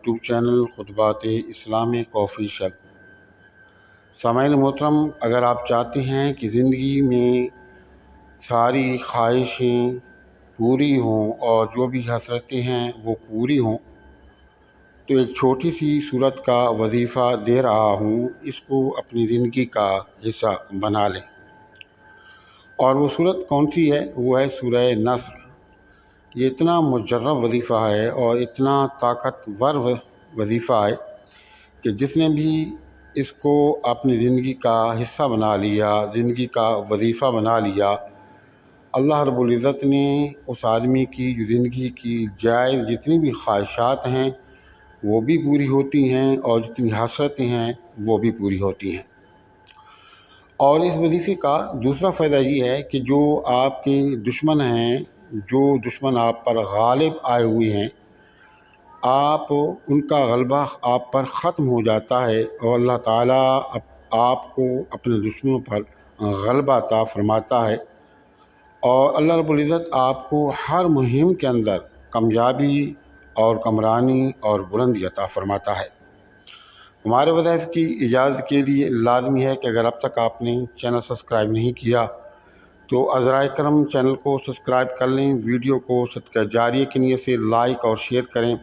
YouTube channel خطبات Islamic official. سامعین محترم، اگر آپ چاہتے ہیں کہ زندگی میں ساری خواہشیں پوری ہوں اور جو بھی حسرتیں ہیں وہ پوری ہوں، تو ایک چھوٹی سی سورت کا وظیفہ دے رہا ہوں، اس کو اپنی زندگی کا حصہ بنا لیں۔ اور وہ سورت کون سی ہے؟ وہ ہے سورہ نصر۔ یہ اتنا مجرب وظیفہ ہے اور اتنا طاقتور وظیفہ ہے کہ جس نے بھی اس کو اپنی زندگی کا حصہ بنا لیا، زندگی کا وظیفہ بنا لیا، اللہ رب العزت نے اس آدمی کی جو زندگی کی جائز جتنی بھی خواہشات ہیں وہ بھی پوری ہوتی ہیں اور جتنی حسرتیں ہیں وہ بھی پوری ہوتی ہیں۔ اور اس وظیفے کا دوسرا فائدہ یہ ہے کہ جو آپ کے دشمن ہیں، جو دشمن آپ پر غالب آئے ہوئے ہیں، آپ ان کا غلبہ آپ پر ختم ہو جاتا ہے اور اللہ تعالیٰ آپ کو اپنے دشمنوں پر غلبہ عطا فرماتا ہے، اور اللہ رب العزت آپ کو ہر مہم کے اندر کامیابی اور کمرانی اور بلندی عطا فرماتا ہے۔ ہمارے وظائف کی اجازت کے لیے لازمی ہے کہ اگر اب تک آپ نے چینل سبسکرائب نہیں کیا تو عذرائے کرم چینل کو سبسکرائب کر لیں، ویڈیو کو صدقہ جاریہ کی نیت سے لائک اور شیئر کریں،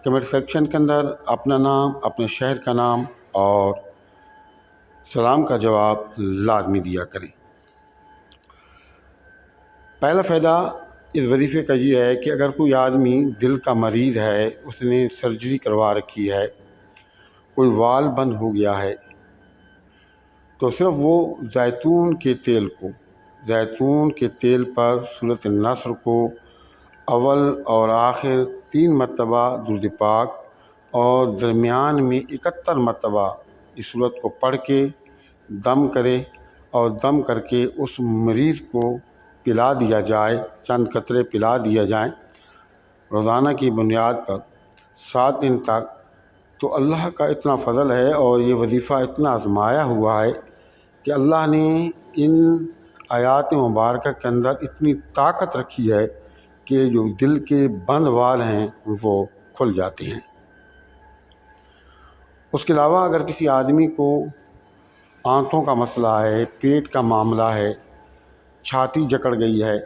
کمنٹ سیکشن کے اندر اپنا نام، اپنے شہر کا نام اور سلام کا جواب لازمی دیا کریں۔ پہلا فائدہ اس وظیفے کا یہ ہے کہ اگر کوئی آدمی دل کا مریض ہے، اس نے سرجری کروا رکھی ہے، کوئی وال بند ہو گیا ہے، تو صرف وہ زیتون کے تیل پر سورۃ نصر کو اول اور آخر 3 مرتبہ درود پاک اور درمیان میں 71 مرتبہ اس سورت کو پڑھ کے دم کرے اور دم کر کے اس مریض کو پلا دیا جائے، چند قطرے پلا دیا جائیں روزانہ کی بنیاد پر 7 دن تک، تو اللہ کا اتنا فضل ہے اور یہ وظیفہ اتنا آزمایا ہوا ہے کہ اللہ نے ان آیات مبارکہ کے اندر اتنی طاقت رکھی ہے کہ جو دل کے بند وال ہیں وہ کھل جاتے ہیں۔ اس کے علاوہ اگر کسی آدمی کو آنتوں کا مسئلہ ہے، پیٹ کا معاملہ ہے، چھاتی جکڑ گئی ہے،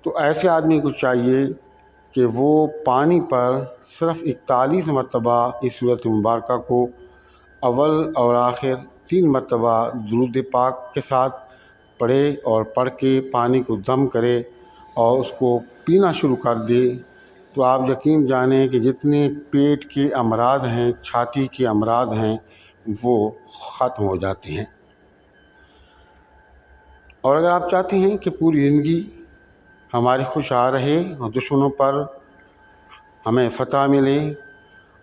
تو ایسے آدمی کو چاہیے کہ وہ پانی پر صرف 41 مرتبہ اس سورۃ مبارکہ کو اول اور آخر 3 مرتبہ درود پاک کے ساتھ پڑھے اور پڑھ کے پانی کو دم کرے اور اس کو پینا شروع کر دے، تو آپ یقین جانیں کہ جتنے پیٹ کے امراض ہیں، چھاتی کے امراض ہیں، وہ ختم ہو جاتے ہیں۔ اور اگر آپ چاہتے ہیں کہ پوری زندگی ہماری خوشحال رہے اور دشمنوں پر ہمیں فتح ملے،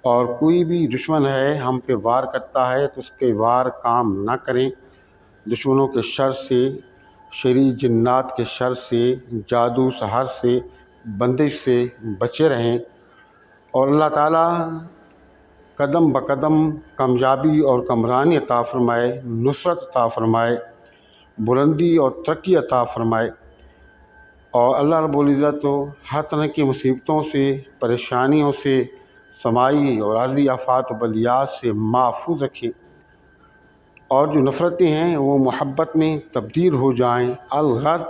اور کوئی بھی دشمن ہے ہم پہ وار کرتا ہے تو اس کے وار کام نہ کریں، دشمنوں کے شر سے، شری جنات کے شر سے، جادو سحر سے، بندش سے بچے رہیں، اور اللہ تعالیٰ قدم بقدم کامیابی اور کمرانی عطا فرمائے، نصرت عطا فرمائے، بلندی اور ترقی عطا فرمائے، اور اللہ رب العزت ہر طرح کی مصیبتوں سے، پریشانیوں سے، سماعی اور عارضی آفات و بلیات سے محفوظ رکھے، اور جو نفرتیں ہیں وہ محبت میں تبدیل ہو جائیں۔ الغرض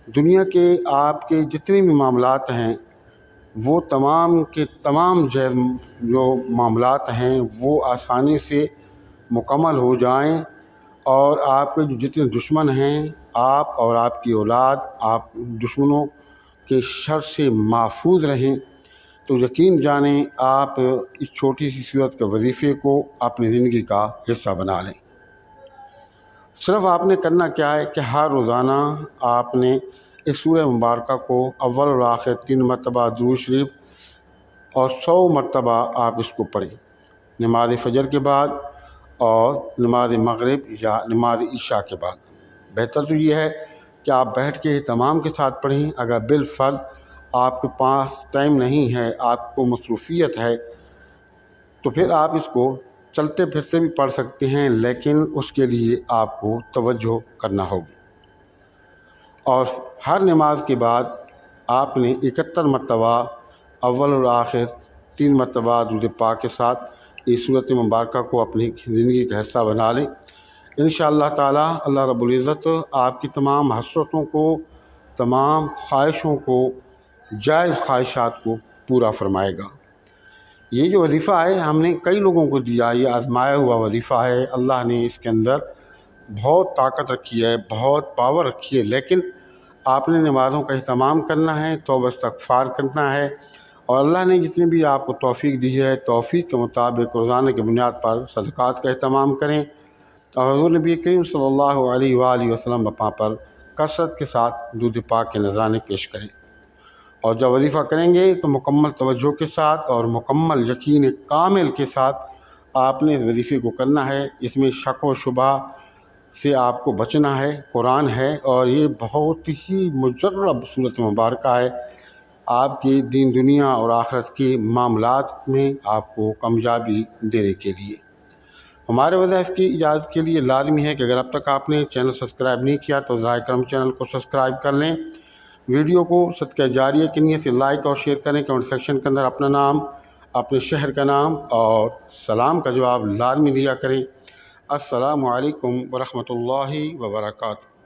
دنیا کے آپ کے جتنے بھی معاملات ہیں وہ تمام کے تمام جو معاملات ہیں وہ آسانی سے مکمل ہو جائیں، اور آپ کے جو جتنے دشمن ہیں، آپ اور آپ کی اولاد، آپ دشمنوں کے شر سے محفوظ رہیں، تو یقین جانیں آپ اس چھوٹی سی سورت کے وظیفے کو اپنی زندگی کا حصہ بنا لیں۔ صرف آپ نے کرنا کیا ہے کہ ہر روزانہ آپ نے اس سورہ مبارکہ کو اول اور آخر 3 مرتبہ درود شریف اور 100 مرتبہ آپ اس کو پڑھیں، نماز فجر کے بعد اور نماز مغرب یا نماز عشاء کے بعد۔ بہتر تو یہ ہے کہ آپ بیٹھ کے اہتمام کے ساتھ پڑھیں۔ اگر بالفرض آپ کے پاس ٹائم نہیں ہے، آپ کو مصروفیت ہے، تو پھر آپ اس کو چلتے پھرتے بھی پڑھ سکتے ہیں، لیکن اس کے لیے آپ کو توجہ کرنا ہوگی۔ اور ہر نماز کے بعد آپ نے 71 مرتبہ اول اور آخر 3 مرتبہ دودھ پاک کے ساتھ اس صورت مبارکہ کو اپنی زندگی کا حصہ بنا لیں۔ انشاءاللہ تعالی اللہ رب العزت آپ کی تمام حسرتوں کو، تمام خواہشوں کو، جائز خواہشات کو پورا فرمائے گا۔ یہ جو وظیفہ ہے ہم نے کئی لوگوں کو دیا، یہ آزمایا ہوا وظیفہ ہے۔ اللہ نے اس کے اندر بہت طاقت رکھی ہے، بہت پاور رکھی ہے، لیکن آپ نے نمازوں کا اہتمام کرنا ہے، توبہ استغفار کرنا ہے، اور اللہ نے جتنی بھی آپ کو توفیق دی ہے، توفیق کے مطابق روزانہ کی بنیاد پر صدقات کا اہتمام کریں، اور حضور نبی کریم صلی اللہ علیہ وآلہ وسلم وفا پر کثرت کے ساتھ دودھ پاک کے نذرانے پیش کریں۔ اور جب وظیفہ کریں گے تو مکمل توجہ کے ساتھ اور مکمل یقین کامل کے ساتھ آپ نے اس وظیفے کو کرنا ہے۔ اس میں شک و شبہ سے آپ کو بچنا ہے۔ قرآن ہے اور یہ بہت ہی مجرب صورت مبارکہ ہے، آپ کی دین دنیا اور آخرت کے معاملات میں آپ کو کامیابی دینے کے لیے۔ ہمارے وظائف کی اجازت کے لیے لازمی ہے کہ اگر اب تک آپ نے چینل سبسکرائب نہیں کیا تو براہ کرم چینل کو سبسکرائب کر لیں، ویڈیو کو صدقہ جاریہ کی نیت سے لائک اور شیئر کریں، کمنٹ سیکشن کے اندر اپنا نام، اپنے شہر کا نام اور سلام کا جواب لازمی دیا کریں۔ السلام علیکم ورحمۃ اللہ وبرکاتہ۔